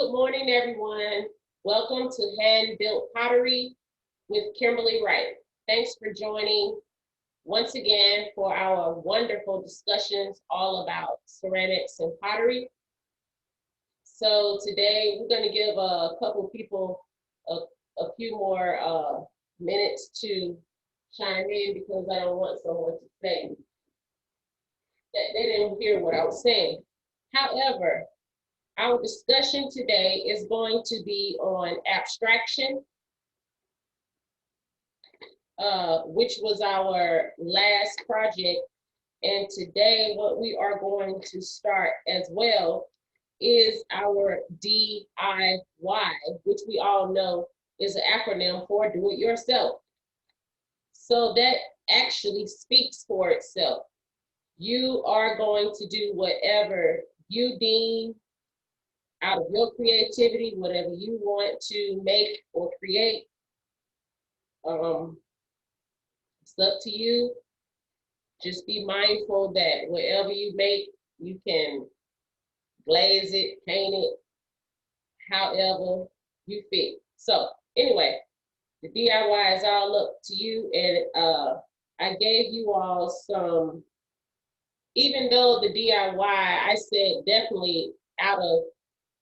Good morning, everyone. Welcome to Hand-Built Pottery with Kimberlie Wright. Thanks for joining once again for our wonderful discussions all about ceramics and pottery. So today we're going to give a couple people a few more minutes to chime in because I don't want someone to say that they didn't hear what I was saying. However, our discussion today is going to be on abstraction, which was our last project. And today what we are going to start as well is our DIY, which we all know is an acronym for do it yourself. So that actually speaks for itself. You are going to do whatever you deem out of your creativity, whatever you want to make or create. It's up to you. Just be mindful that whatever you make, you can glaze it, paint it, however you fit. So anyway, the DIY is all up to you. And I gave you all some, even though the DIY, I said definitely out of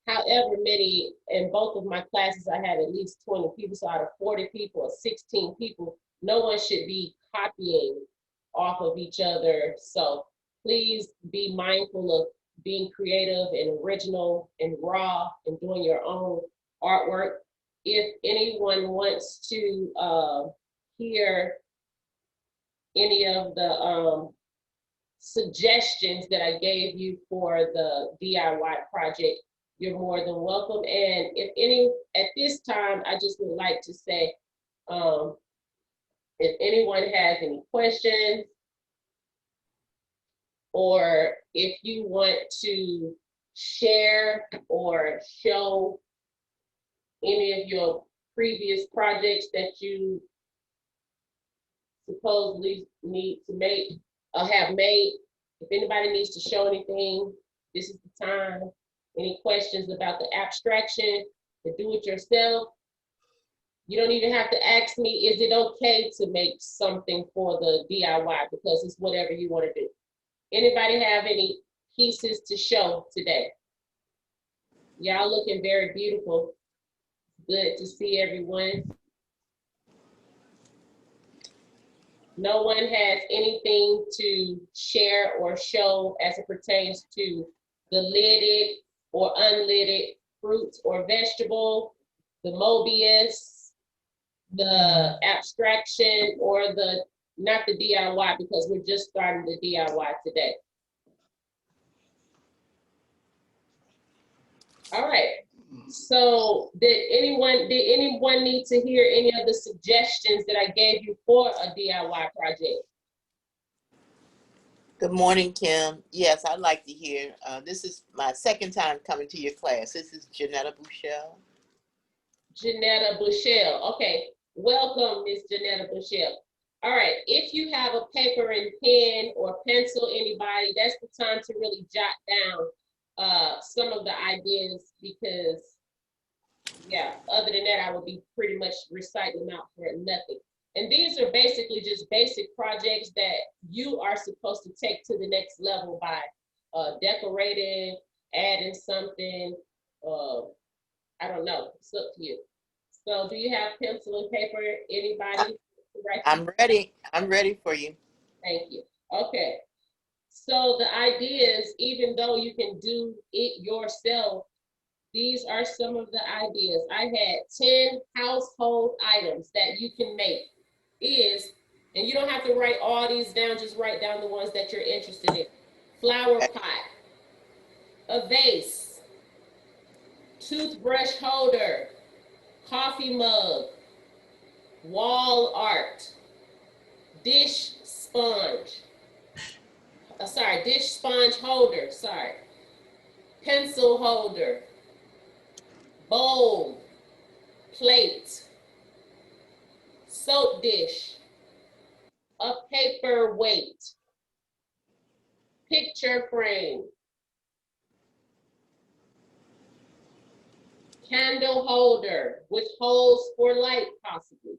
however many, in both of my classes, I had at least 20 people. So out of 40 people or 16 people, no one should be copying off of each other. So please be mindful of being creative and original and raw and doing your own artwork. If anyone wants to hear any of the suggestions that I gave you for the DIY project, you're more than welcome. And if any, at this time, I just would like to say, if anyone has any questions, or if you want to share or show any of your previous projects that you supposedly need to make or have made, if anybody needs to show anything, this is the time. Any questions about the abstraction, the do-it-yourself? You don't even have to ask me, is it okay to make something for the DIY, because it's whatever you want to do. Anybody have any pieces to show today? Y'all looking very beautiful. Good to see everyone. No one has anything to share or show as it pertains to the lidded or unlidded fruits or vegetable, the Mobius, the abstraction, or the, not the DIY, because we're just starting the DIY today. All right. So did anyone need to hear any of the suggestions that I gave you for a DIY project? Good morning, Kim. Yes, I'd like to hear. This is my second time coming to your class. This is Janetta Bushell. Janetta Bushell. Okay. Welcome, Miss Janetta Bushell. All right. If you have a paper and pen or pencil, anybody, that's the time to really jot down some of the ideas, because yeah, other than that, I would be pretty much reciting them out for nothing. And these are basically just basic projects that you are supposed to take to the next level by decorating, adding something, I don't know, it's up to you. So do you have pencil and paper, anybody? I'm ready. I'm ready for you. Thank you. Okay. So the idea is, even though you can do it yourself, these are some of the ideas. I had 10 household items that you can make. And you don't have to write all these down, just write down the ones that you're interested in. Flower pot, a vase, toothbrush holder, coffee mug, wall art, dish sponge, dish sponge holder, pencil holder, bowl, plate, soap dish, a paperweight, picture frame, Candle holder, which holds for light possibly.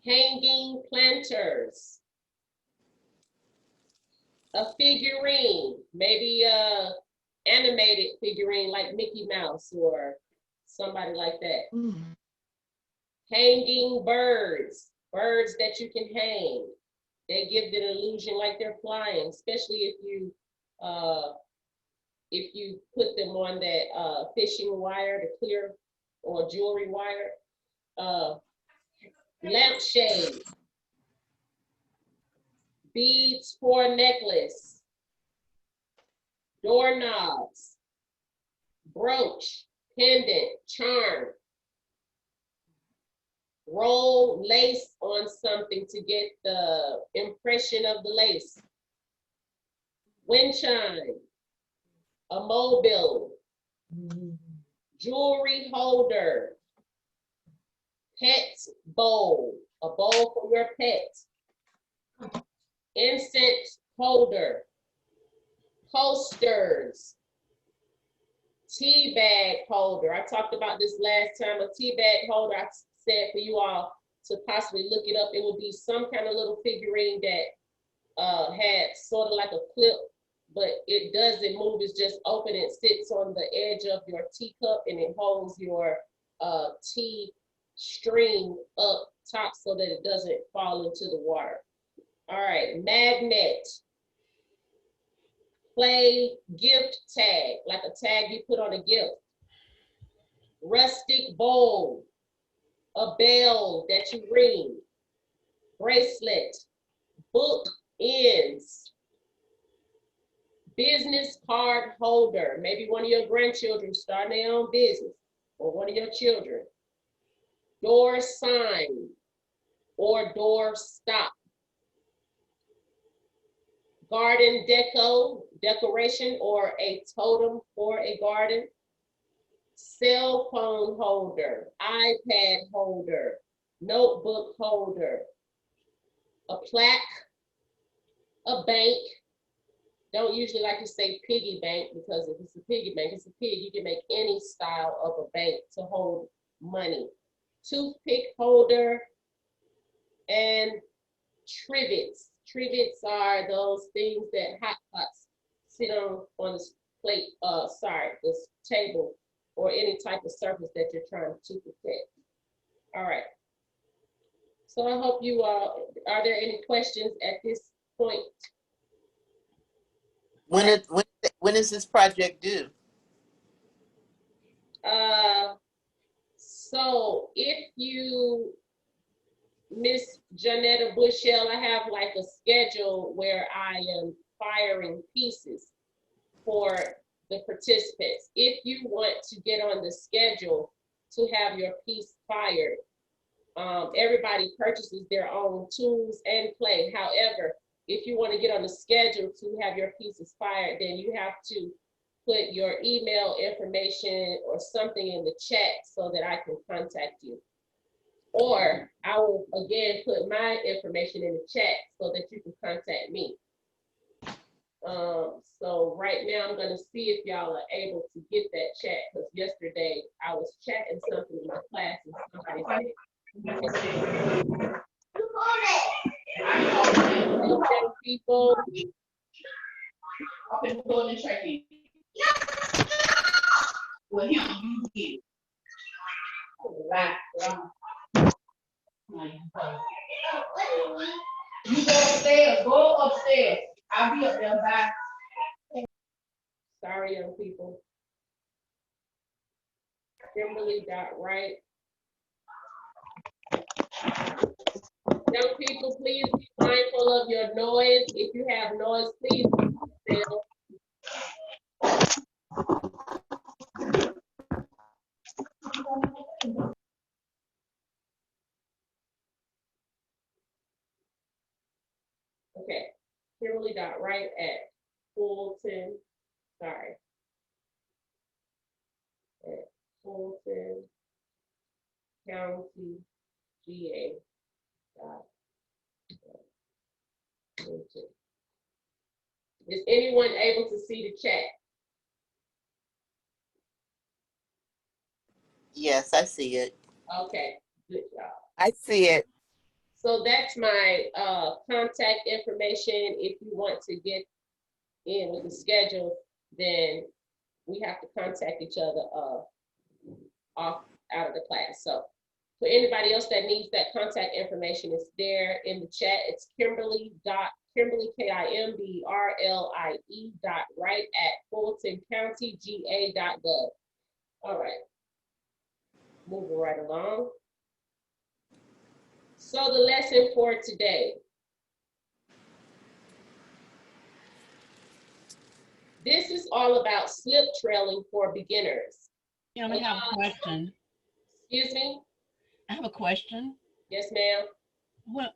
Hanging planters. A figurine, maybe a animated figurine like Mickey Mouse or somebody like that. Hanging birds, birds that you can hang. They give the illusion like they're flying, especially if you put them on that fishing wire, the clear or jewelry wire. Lampshade, beads for a necklace, doorknobs, brooch, pendant, charm. Roll lace on something to get the impression of the lace. Wind chime, a mobile, jewelry holder, pet bowl, a bowl for your pet, incense holder, posters, tea bag holder. I talked about this last time. A tea bag holder, I said for you all to possibly look it up. It would be some kind of little figurine that had sort of like a clip, but it doesn't move. It's just open. It sits on the edge of your teacup and it holds your tea stream up top so that it doesn't fall into the water. All right, magnet, play gift tag, like a tag you put on a gift. Rustic bowl, a bell that you ring. Bracelet, book ends. Business card holder, maybe one of your grandchildren starting their own business, or one of your children. Door sign or door stop. Garden decoration or a totem for a garden. Cell phone holder, iPad holder, notebook holder. A plaque, a bank. Don't usually like to say piggy bank, because if it's a piggy bank, it's a pig. You can make any style of a bank to hold money. Toothpick holder and trivets. Trivets are those things that hot pots sit on this plate, this table, or any type of surface that you're trying to protect. All right. So I hope you all, are there any questions at this point? When is this project due? So if you, Miss Janetta Bushell, I have like a schedule where I am firing pieces for the participants. If you want to get on the schedule to have your piece fired, everybody purchases their own tools and clay. However, if you want to get on the schedule to have your pieces fired, then you have to put your email information or something in the chat so that I can contact you. Or I will again put my information in the chat so that you can contact me. So right now I'm gonna see if y'all are able to get that chat, because yesterday I was chatting something in my class and somebody said, okay, people. I've been pulling the tracking. Well, him, you get it. You go upstairs. I'll be up there. Bye. Sorry, young people. Kimberlie.Wright. Young people, please be mindful of your noise. If you have noise, please be still. Okay, Kimberlie.Wright at Fulton, sorry. At Fulton County, GA. Is anyone able to see the chat? Yes, I see it. Okay, good job. I see it. So that's my contact information. If you want to get in with the schedule, then we have to contact each other off out of the class. So for anybody else that needs that contact information, it's there in the chat. It's Kimberlie, KIMBRLIE.Wright@FultonCountyGA.gov. All right, moving right along. So the lesson for today. This is all about slip trailing for beginners. Yeah, I have a question. Excuse me? I have a question. Yes, ma'am. Well,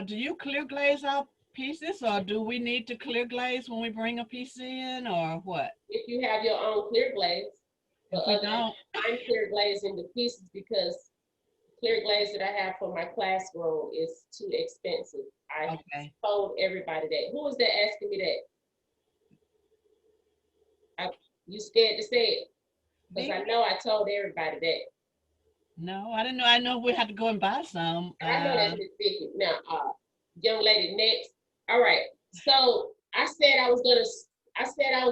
do you clear glaze out pieces, or do we need to clear glaze when we bring a piece in, or what? If you have your own clear glaze. If But we other than don't, I'm clear glaze into pieces because clear glaze that I have for my classroom is too expensive. I okay. told everybody that. Who was that asking me that? You scared to say it? Because I know I told everybody that. No, I didn't know. I know we had to go and buy some. And I know that's Miss Vicky. Now, young lady next. All right. So I said I was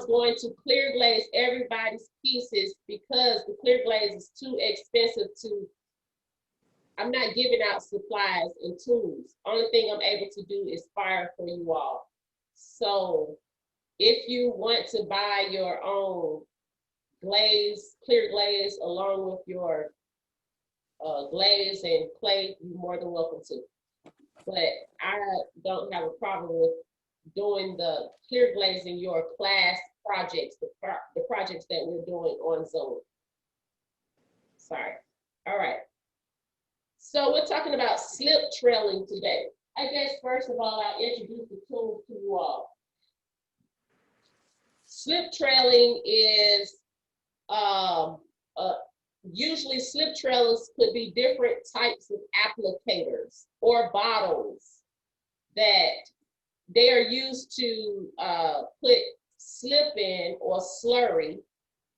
going to clear glaze everybody's pieces because the clear glaze is too expensive to. I'm not giving out supplies and tools. Only thing I'm able to do is fire for you all. So if you want to buy your own glaze, clear glaze, along with your glaze and clay, you're more than welcome to. But I don't have a problem with doing the clear glazing your class projects, the projects that we're doing on Zoom. Sorry. All right. So we're talking about slip trailing today. I guess first of all, I'll introduce the tools to you all. Slip trailing is usually slip trailers could be different types of applicators or bottles that they are used to put slip in or slurry.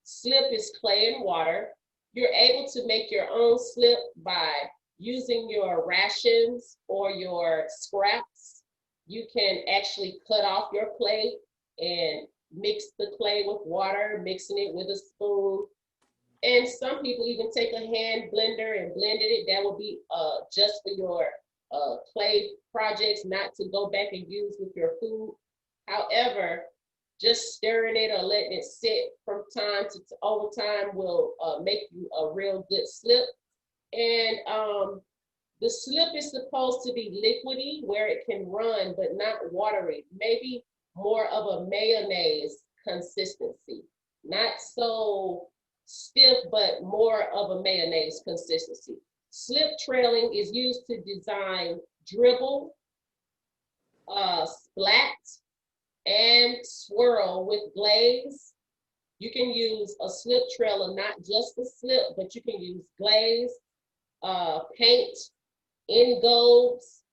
Slip is clay and water. You're able to make your own slip by using your rations or your scraps. You can actually cut off your clay and mix the clay with water, mixing it with a spoon. And some people even take a hand blender and blended it. That will be just for your clay projects, not to go back and use with your food. However, just stirring it or letting it sit from time to over time will make you a real good slip. And the slip is supposed to be liquidy where it can run, but not watery. Maybe more of a mayonnaise consistency. Not so stiff, but more of a mayonnaise consistency. Slip trailing is used to design dribble, splat, and swirl with glaze. You can use a slip trailer, not just the slip, but you can use glaze, paint, engobes,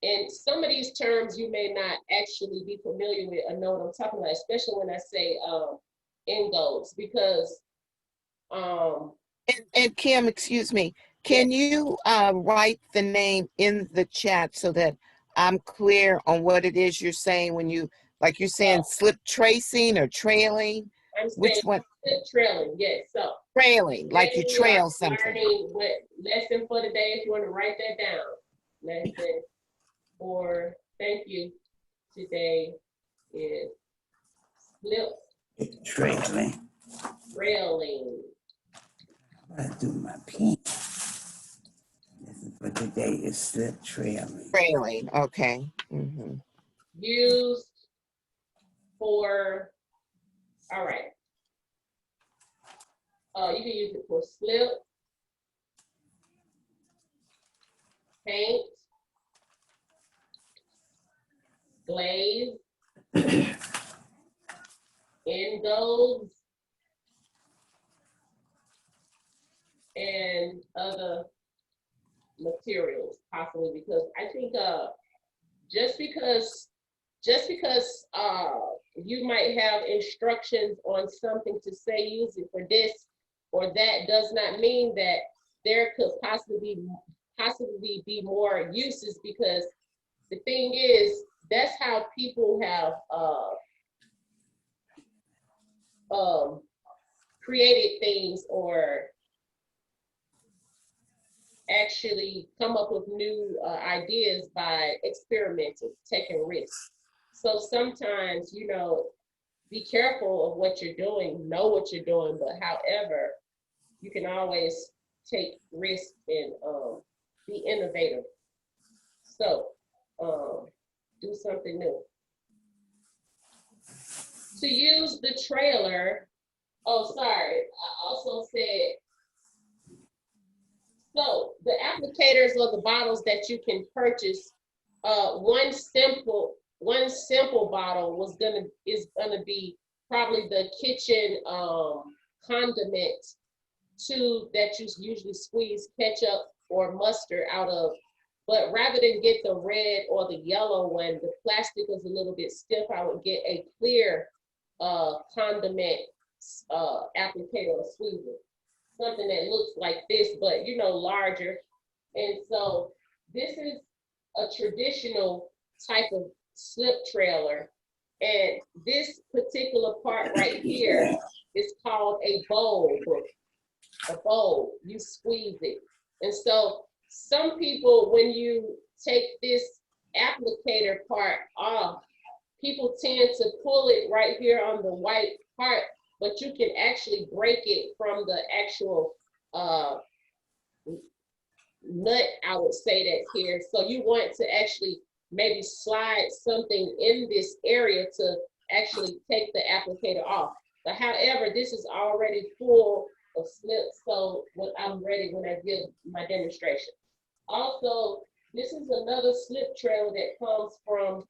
and some of these terms you may not actually be familiar with or know what I'm talking about, especially when I say engobes, because And Kim, excuse me, can you write the name in the chat so that I'm clear on what it is you're saying when you, like you're saying slip tracing or trailing? I'm Which saying one? slip trailing, yes. So Trailing, like you today we are trail something. learning what lesson for the day, if you want to write that down. Lesson for, thank you, today is slip Trailing. trailing. I do my pen. But today is slip trailing. Trailing, okay. Mm-hmm. Used for, all right. You can use it for slip, paint, glaze, engobes, and other materials possibly, because I think just because you might have instructions on something to say use it for this or that does not mean that there could possibly be more uses, because the thing is, that's how people have created things or actually come up with new ideas by experimenting, taking risks. So sometimes, you know, be careful of what you're doing, know what you're doing, but however, you can always take risks and be innovative. So do something new. To use the trailer, oh, sorry, I also said, so the applicators or the bottles that you can purchase, one simple bottle is gonna be probably the kitchen condiment tube that you usually squeeze ketchup or mustard out of. But rather than get the red or the yellow one, the plastic is a little bit stiff, I would get a clear condiment applicator or squeezer. Something that looks like this, but you know, larger. And so this is a traditional type of slip trailer. And this particular part right here is called a bowl hook. A bowl, you squeeze it. And so some people, when you take this applicator part off, people tend to pull it right here on the white part, but you can actually break it from the actual nut, I would say, that's here. So you want to actually maybe slide something in this area to actually take the applicator off. But however, this is already full of slips, so when I'm ready, when I give my demonstration. Also, this is another slip trailer that comes from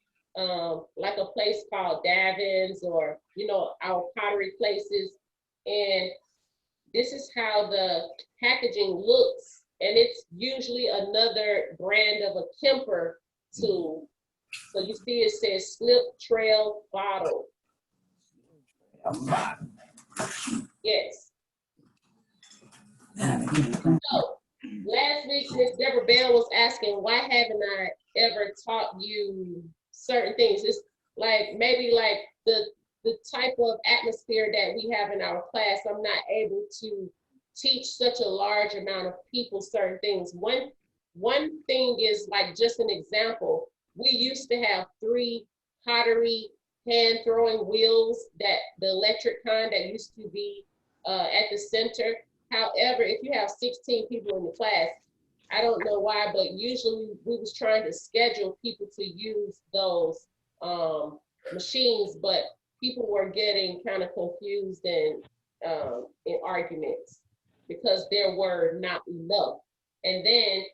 like a place called Davin's, or you know, our pottery places. And this is how the packaging looks, and it's usually another brand of a Kemper tool. So you see it says slip trail bottle. Yes. So last week, Miss Deborah Bell was asking, why haven't I ever taught you certain things? It's like maybe like the type of atmosphere that we have in our class, I'm not able to teach such a large amount of people certain things. One thing is, like, just an example, we used to have 3 pottery hand throwing wheels, that the electric kind that used to be at the center. However, if you have 16 people in the class, I don't know why, but usually we was trying to schedule people to use those machines, but people were getting kind of confused and in arguments because there were not enough. And then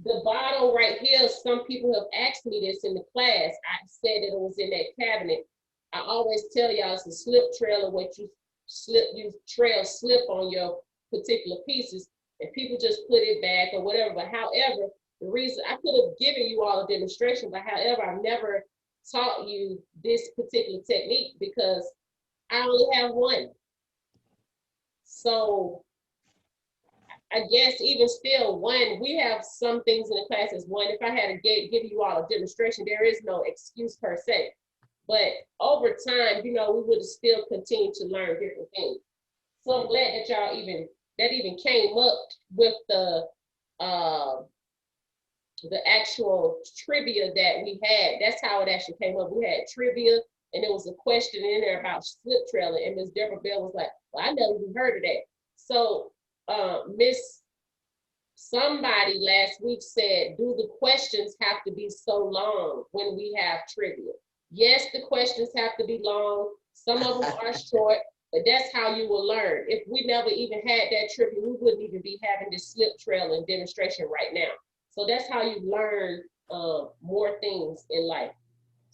the bottle right here, some people have asked me this in the class. I said that it was in that cabinet. I always tell y'all it's a slip trailer, what you trail slip on your particular pieces, and people just put it back or whatever. But however, the reason I could have given you all a demonstration, but however, I've never taught you this particular technique because I only have one. So I guess even still, one, we have some things in the class as one. If I had to give you all a demonstration, there is no excuse per se. But over time, you know, we would have still continued to learn different things. So I'm glad that y'all even came up with the actual trivia that we had. That's how it actually came up. We had trivia, and there was a question in there about slip trailer, and Ms. Deborah Bell was like, well, I never even heard of that. So Miss somebody last week said, do the questions have to be so long when we have trivia? Yes, the questions have to be long. Some of them are short, but that's how you will learn. If we never even had that trivia, we wouldn't even be having this slip trail and demonstration right now. So that's how you learn more things in life.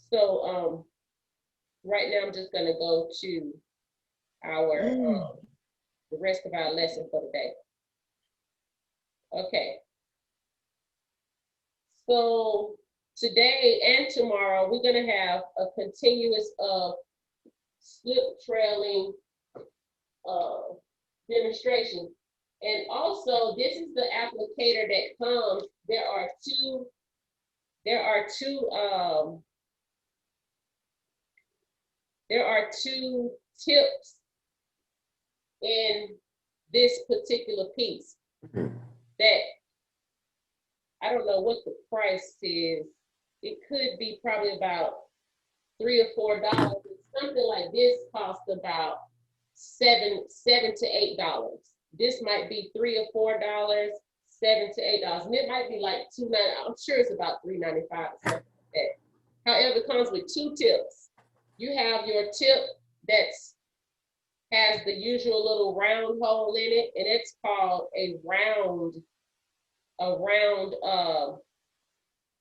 So right now I'm just gonna go to our the rest of our lesson for the day. Okay. So today and tomorrow, we're gonna have a continuous slip trailing demonstration. And also, this is the applicator that comes. There are two tips in this particular piece that I don't know what the price is. It could be probably about $3 or $4. Something like this costs about $7 to $8. This might be $3 or $4, $7 to $8, and it might be like $2.99. I'm sure it's about $3.95 or something like that. However, it comes with two tips. You have your tip that's has the usual little round hole in it, and it's called a round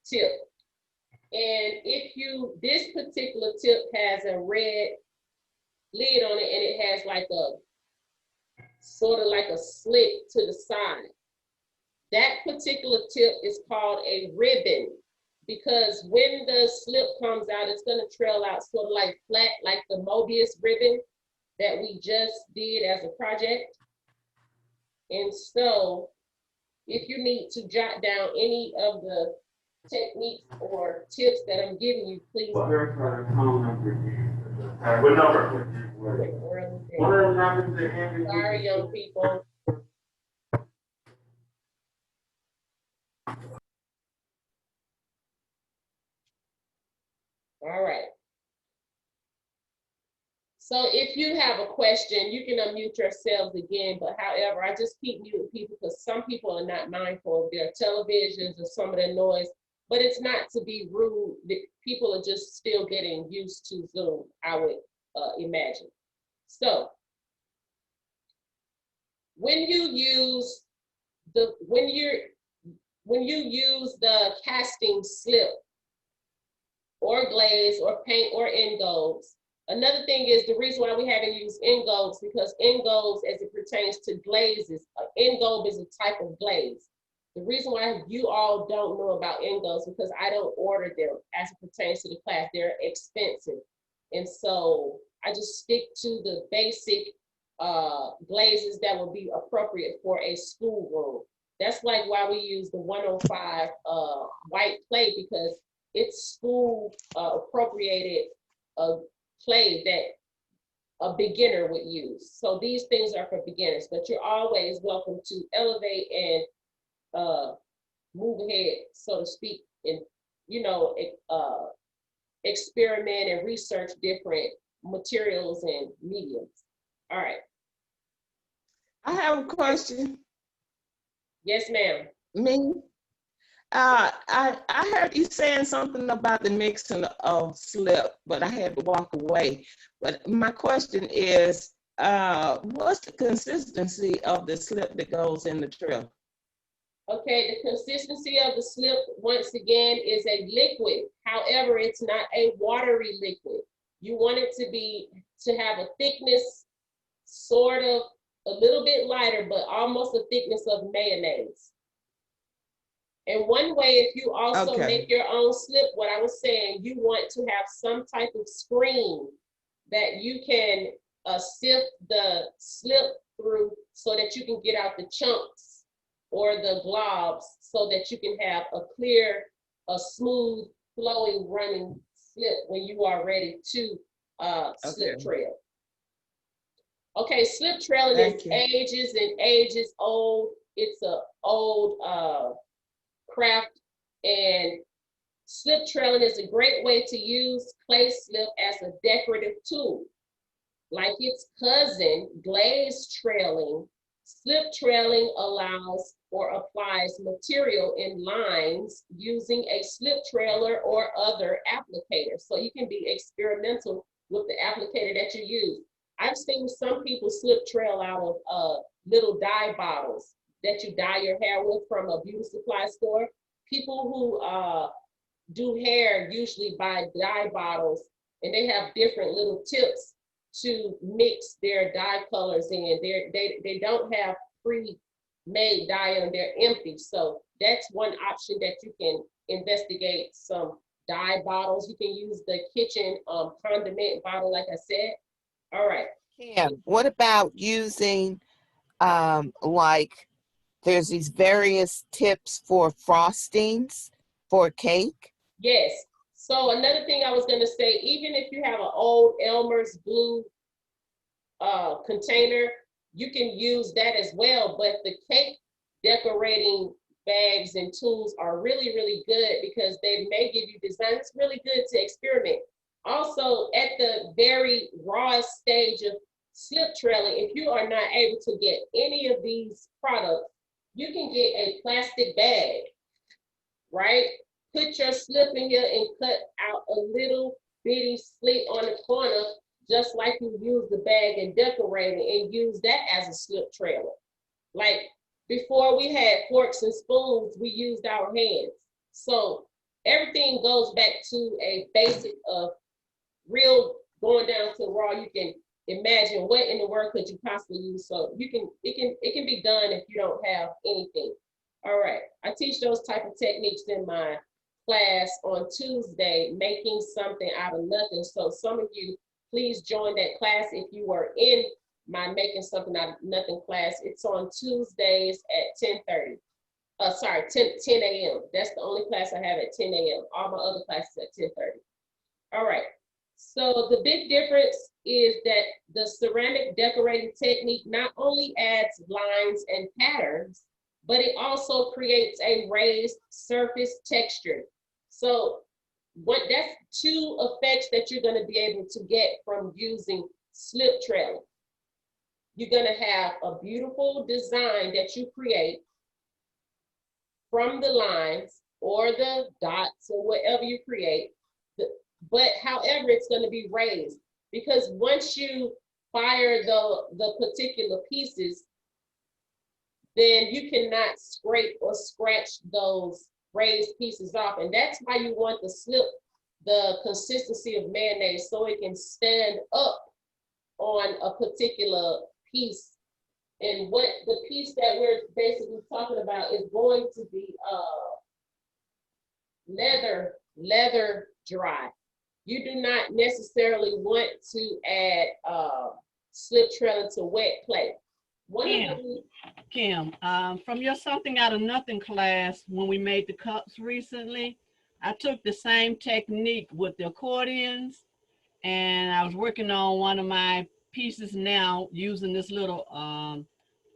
tip. And this particular tip has a red lid on it, and it has like a sort of like a slit to the side. That particular tip is called a ribbon, because when the slip comes out, it's going to trail out sort of like flat, like the Mobius ribbon that we just did as a project. And so if you need to jot down any of the techniques or tips that I'm giving you, please. What number? Sorry, young people. All right. So if you have a question, you can unmute yourselves again, but however, I just keep muting people because some people are not mindful of their televisions or some of the noise, but it's not to be rude. People are just still getting used to Zoom, I would imagine. So when you use the casting slip or glaze or paint or end golds. Another thing is the reason why we haven't used end golds, because end golds, as it pertains to glazes, end gold is a type of glaze. The reason why you all don't know about end golds is because I don't order them as it pertains to the class. They're expensive. And so I just stick to the basic glazes that would be appropriate for a school room. That's like why we use the 105 white clay, because it's school appropriated clay that a beginner would use. So these things are for beginners, but you're always welcome to elevate and move ahead, so to speak, and experiment and research different materials and mediums. All right. I have a question. Yes, ma'am. Me? I heard you saying something about the mixing of slip, but I had to walk away. But my question is, what's the consistency of the slip that goes in the trail? Okay, the consistency of the slip, once again, is a liquid. However, it's not a watery liquid. You want it to have a thickness, sort of a little bit lighter, but almost a thickness of mayonnaise. And one way, if you also make your own slip, what I was saying, you want to have some type of screen that you can sift the slip through so that you can get out the chunks or the globs so that you can have a clear, smooth, flowing, running slip when you are ready to slip trail. Okay, slip trailing is ages and ages old. It's an old craft, and slip trailing is a great way to use clay slip as a decorative tool. Like its cousin, glaze trailing, slip trailing allows or applies material in lines using a slip trailer or other applicator. So you can be experimental with the applicator that you use. I've seen some people slip trail out of little dye bottles that you dye your hair with from a beauty supply store. People who do hair usually buy dye bottles, and they have different little tips to mix their dye colors in. They don't have pre-made dye and they're empty. So that's one option that you can investigate, some dye bottles. You can use the kitchen condiment bottle, like I said. All right. Kim, what about using like there's these various tips for frostings for cake? Yes. So another thing I was gonna say, even if you have an old Elmer's glue container, you can use that as well. But the cake decorating bags and tools are really, really good because they may give you design. It's really good to experiment. Also, at the very raw stage of slip trailing, if you are not able to get any of these products, you can get a plastic bag, right? Put your slip in here and cut out a little bitty slit on the corner, just like you use the bag and decorate it, and use that as a slip trailer. Like before we had forks and spoons, we used our hands. So everything goes back to a basic of real going down to raw. You can imagine what in the world could you possibly use. So you can it can be done if you don't have anything. All right, I teach those type of techniques in my class on Tuesday, making something out of nothing. So some of you, please join that class if you were in my making something out of nothing class. It's on Tuesdays at 10:30. Sorry, 10 a.m. That's the only class I have at 10 a.m. All my other classes at 10:30. All right. So the big difference is that the ceramic decorating technique not only adds lines and patterns, but it also creates a raised surface texture. So that's two effects that you're going to be able to get from using slip trailing. You're going to have a beautiful design that you create from the lines or the dots or whatever you create. But however, it's going to be raised, because once you fire the particular pieces, then you cannot scrape or scratch those raised pieces off. And that's why you want the consistency of mayonnaise, so it can stand up on a particular piece. And what the piece that we're basically talking about is going to be leather dry. You do not necessarily want to add slip trailing to wet clay. Kim, from your something out of nothing class, when we made the cups recently, I took the same technique with the accordions, and I was working on one of my pieces now using this little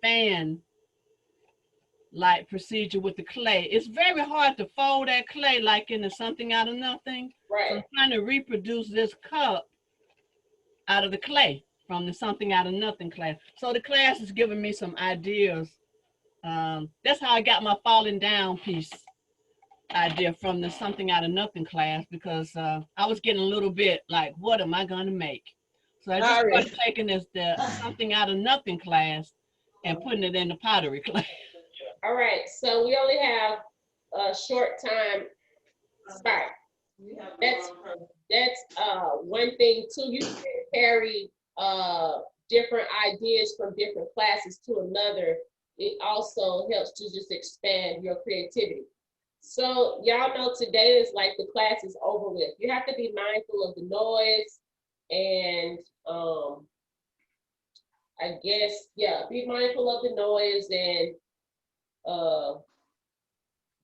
fan like procedure with the clay. It's very hard to fold that clay like into something out of nothing. Right. So I'm trying to reproduce this cup out of the clay from the something out of nothing class. So the class is giving me some ideas. That's how I got my falling down piece idea, from the something out of nothing class, because I was getting a little bit like, what am I going to make? So I just started taking the something out of nothing class and putting it in the pottery class. All right, so we only have a short time start. That's one thing too. You can carry different ideas from different classes to another. It also helps to just expand your creativity. So y'all know today is like the class is over with. You have to be mindful of the noise, and I guess, yeah, be mindful of the noise, and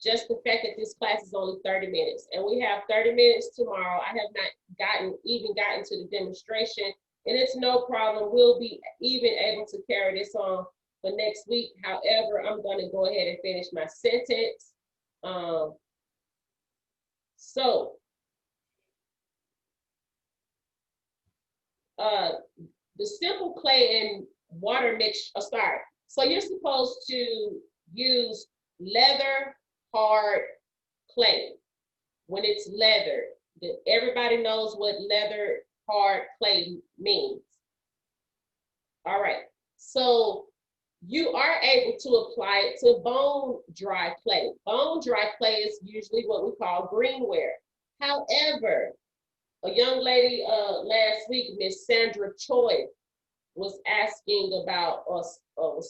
just the fact that this class is only 30 minutes, and we have 30 minutes tomorrow. I have not even gotten to the demonstration, and it's no problem. We'll be even able to carry this on for next week. However, I'm going to go ahead and finish my sentence. The simple clay and water mix, sorry. So you're supposed to use leather hard clay. When it's leather, everybody knows what leather hard clay means. All right, so you are able to apply it to bone dry clay. Bone dry clay is usually what we call greenware. However, a young lady last week, Miss Sandra Choi, was asking about us. A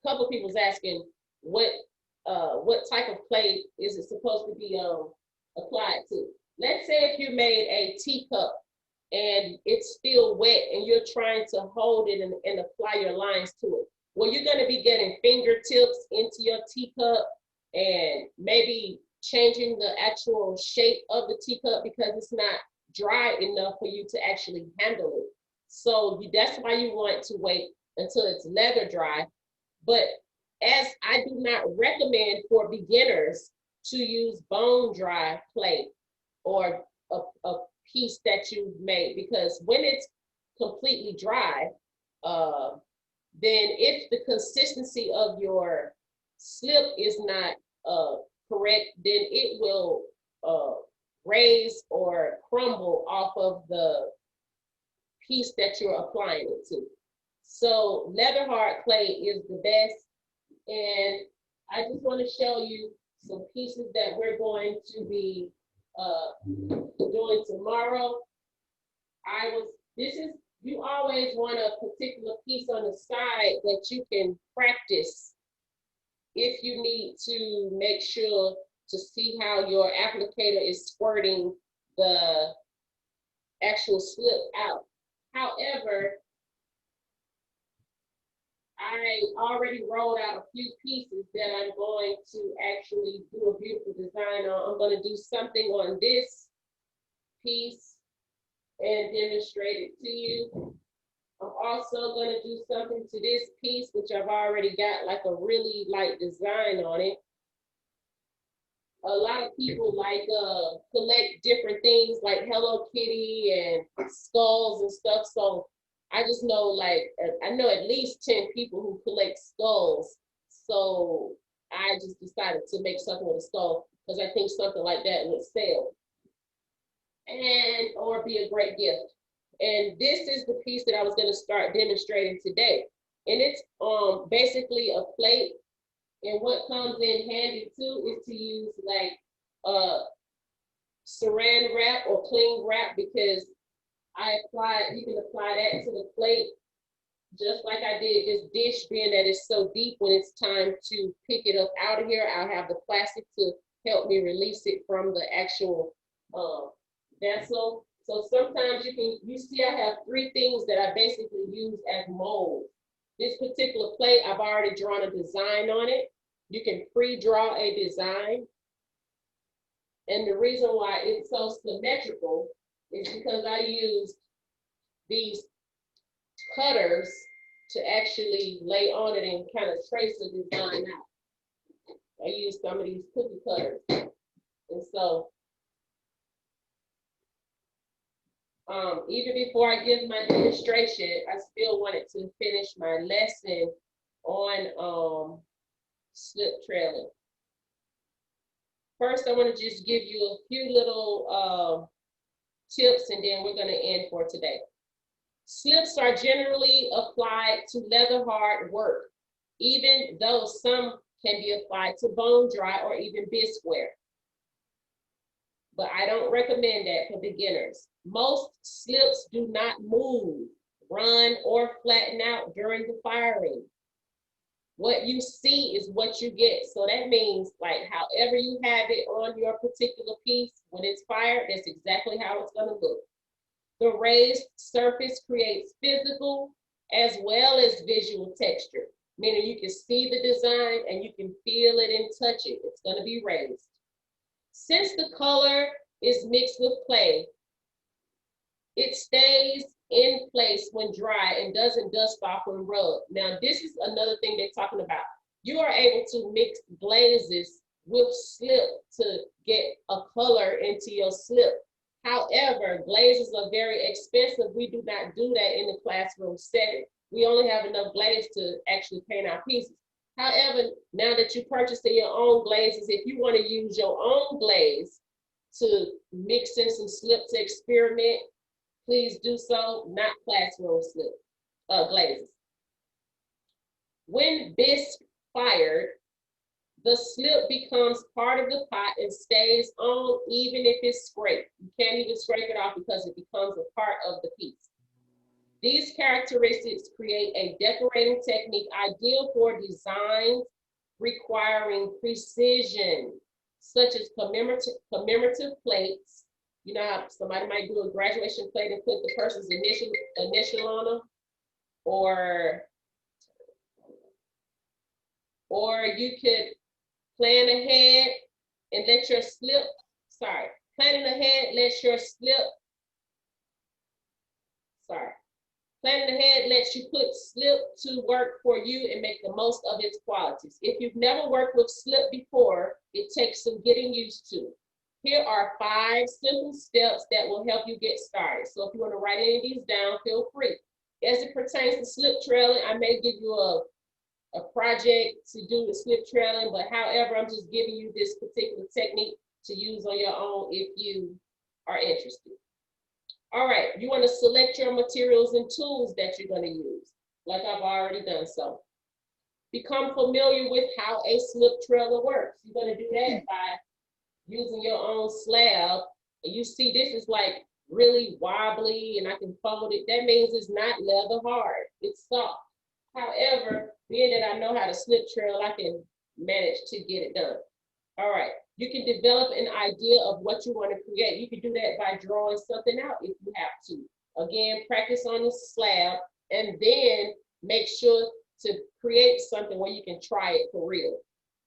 couple of people was asking what type of clay is it supposed to be applied to. Let's say if you made a teacup and it's still wet and you're trying to hold it and apply your lines to it. well, you're gonna be getting fingertips into your teacup and maybe changing the actual shape of the teacup because it's not dry enough for you to actually handle it. So that's why you want to wait until it's leather dry. But as I do not recommend for beginners to use bone dry plate or a piece that you've made, because when it's completely dry, then if the consistency of your slip is not correct, then it will raise or crumble off of the piece that you're applying it to. So leather hard clay is the best. And I just want to show you some pieces that we're going to be doing tomorrow. You always want a particular piece on the side that you can practice if you need to make sure to see how your applicator is squirting the actual slip out. However, I already rolled out a few pieces that I'm going to actually do a beautiful design on. I'm going to do something on this piece and demonstrate it to you. I'm also going to do something to this piece, which I've already got like a really light design on it. A lot of people like collect different things like Hello Kitty and skulls and stuff. So I just know, like, I know at least 10 people who collect skulls. So I just decided to make something with a skull because I think something like that would sell or be a great gift. And this is the piece that I was going to start demonstrating today. And it's basically a plate. And what comes in handy too is to use like saran wrap or cling wrap, because you can apply that to the plate just like I did this dish, being that it's so deep. When it's time to pick it up out of here, I'll have the plastic to help me release it from the actual vessel. So sometimes you see I have 3 things that I basically use as molds. This particular plate, I've already drawn a design on it. You can pre-draw a design. And the reason why it's so symmetrical is because I used these cutters to actually lay on it and kind of trace the design out. I used some of these cookie cutters. And so even before I give my demonstration, I still wanted to finish my lesson on slip trailing. First, I want to just give you a few little tips, and then we're going to end for today. Slips are generally applied to leather hard work, even though some can be applied to bone dry or even bisqueware. But I don't recommend that for beginners. Most slips do not move, run, or flatten out during the firing. What you see is what you get. So that means, like, however you have it on your particular piece, when it's fired, that's exactly how it's going to look. The raised surface creates physical as well as visual texture, meaning you can see the design and you can feel it and touch it. It's going to be raised. Since the color is mixed with clay, it stays in place when dry and doesn't dust off when rubbed. Now, this is another thing they're talking about. You are able to mix glazes with slip to get a color into your slip. However, glazes are very expensive. We do not do that in the classroom setting. We only have enough glaze to actually paint our pieces. However, now that you're purchasing your own glazes, if you want to use your own glaze to mix in some slip to experiment, please do so, not classroom slip glazes. When bisque fired, the slip becomes part of the pot and stays on even if it's scraped. You can't even scrape it off because it becomes a part of the piece. These characteristics create a decorating technique ideal for designs requiring precision, such as commemorative plates. You know how somebody might do a graduation plate and put the person's initial on them, or or you could plan ahead and let your slip, planning ahead, planning ahead lets you put slip to work for you and make the most of its qualities. If you've never worked with slip before, it takes some getting used to. Here are 5 simple steps that will help you get started. So if you want to write any of these down, feel free. As it pertains to slip trailing, I may give you a project to do with slip trailing, but however, I'm just giving you this particular technique to use on your own if you are interested. All right, you want to select your materials and tools that you're going to use, like I've already done so. Become familiar with how a slip trailer works. You're going to do that by using your own slab. And you see this is like really wobbly and I can fold it. That means it's not leather hard, it's soft. However, being that I know how to slip trail, I can manage to get it done. All right, you can develop an idea of what you want to create. You can do that by drawing something out if you have to. Again, practice on the slab and then make sure to create something where you can try it for real.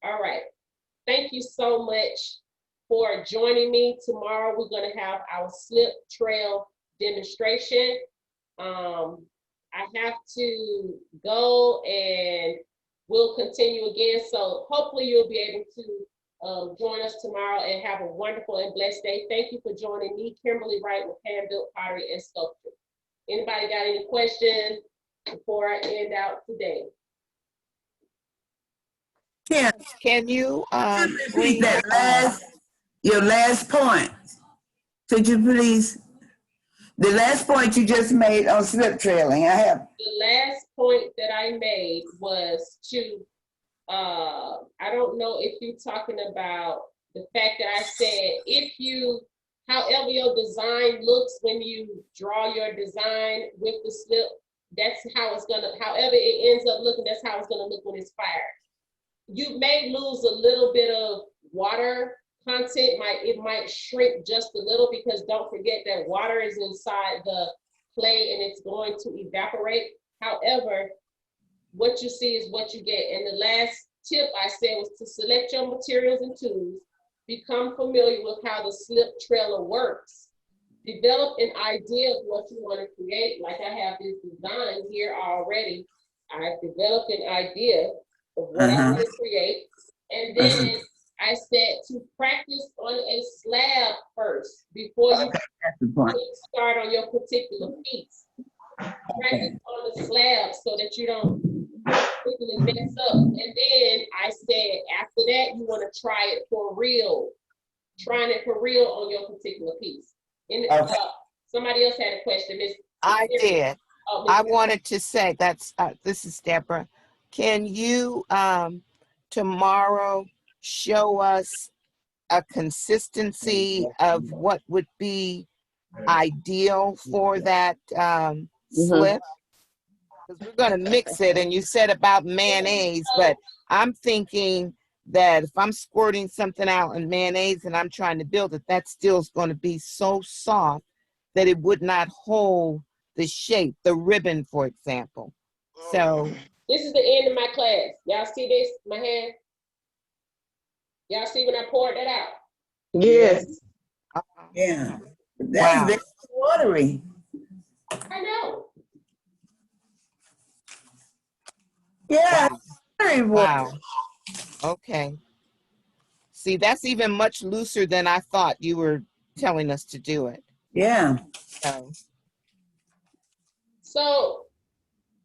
All right, thank you so much for joining me. Tomorrow, we're gonna have our slip trail demonstration. I have to go and we'll continue again. So hopefully you'll be able to join us tomorrow and have a wonderful and blessed day. Thank you for joining me, Kimberlie Wright with Hand Built Pottery and Sculpture. Anybody got any questions before I end out today? Kim, Can you repeat bring that your last point? Could you please? The last point you just made on slip trailing, I have. The last point that I made was to, I don't know if you're talking about the fact that I said, however your design looks when you draw your design with the slip, that's how it's gonna, however it ends up looking, that's how it's gonna look when it's fired. You may lose a little bit of water content, it might shrink just a little because don't forget that water is inside the clay and it's going to evaporate. However, what you see is what you get. And the last tip I said was to select your materials and tools, become familiar with how the slip trailer works, develop an idea of what you want to create. Like I have this design here already. I've developed an idea of what I want to create. And then I said to practice on a slab first before you start on your particular piece. Practice on the slab so that you don't quickly mess up. And then I said after that, you want to try it for real. Trying it for real on your particular piece. And somebody else had a question. I did. Oh, I wanted to say this is Deborah. Can you tomorrow show us a consistency of what would be ideal for that slip? Because we're going to mix it, and you said about mayonnaise, but I'm thinking that if I'm squirting something out in mayonnaise and I'm trying to build it, that still is going to be so soft that it would not hold the shape, the ribbon, for example. So this is the end of my class. Y'all see this, my hand? Y'all see when I poured that out? Yes. Yeah. That's very watery. I know. Yeah. Very watery. Wow. Okay. See, that's even much looser than I thought you were telling us to do it. Yeah. So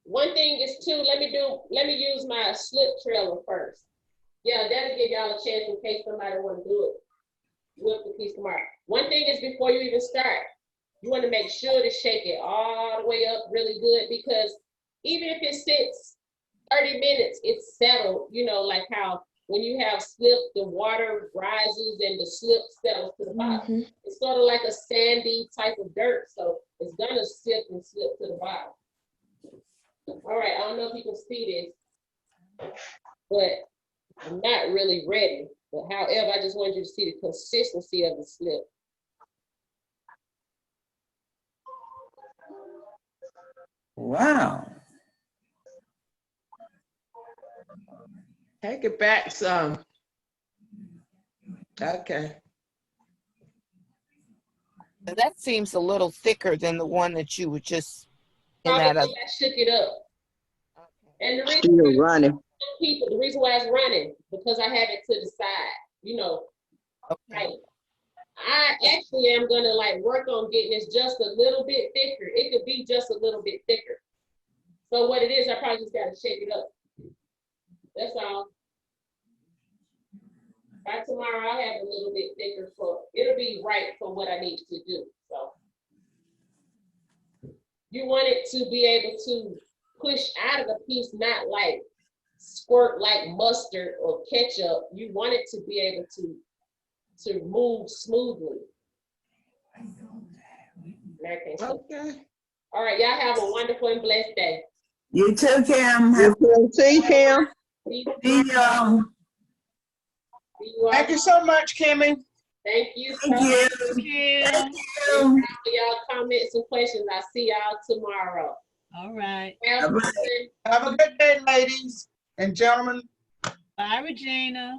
one thing is too, let me use my slip trailer first. Yeah, that'll give y'all a chance in case somebody want to do it with the piece tomorrow. One thing is before you even start, you want to make sure to shake it all the way up really good, because even if it sits 30 minutes, it's settled, you know, like how when you have slip, the water rises and the slip settles to the bottom. It's sort of like a sandy type of dirt, so it's gonna sip and slip to the bottom. All right, I don't know if you can see this, but I'm not really ready. But however, I just wanted you to see the consistency of the slip. Wow. Take it back some. Okay. That seems a little thicker than the one that you were just in Probably that I other. shook it up. And the reason Still running. people, the reason why it's running, because I have it to the side, you know, Okay. like, I actually am gonna like work on getting this just a little bit thicker. It could be just a little bit thicker. So what it is, I probably just gotta shake it up. That's all. By tomorrow, I'll have a little bit thicker, so it'll be right for what I need to do, so. You want it to be able to push out of the piece, not like squirt like mustard or ketchup. You want it to be able to move smoothly. Okay. Okay. All right, y'all have a wonderful and blessed day. You too, Kim. You can see Kim. See See you you. all. Thank you so much, Kimmy. Thank you. Thank you. Thank you. Thank you. For y'all comments and questions. I'll see y'all tomorrow. All right. Have Bye-bye. fun. Have a good day, ladies and gentlemen. Bye, Regina.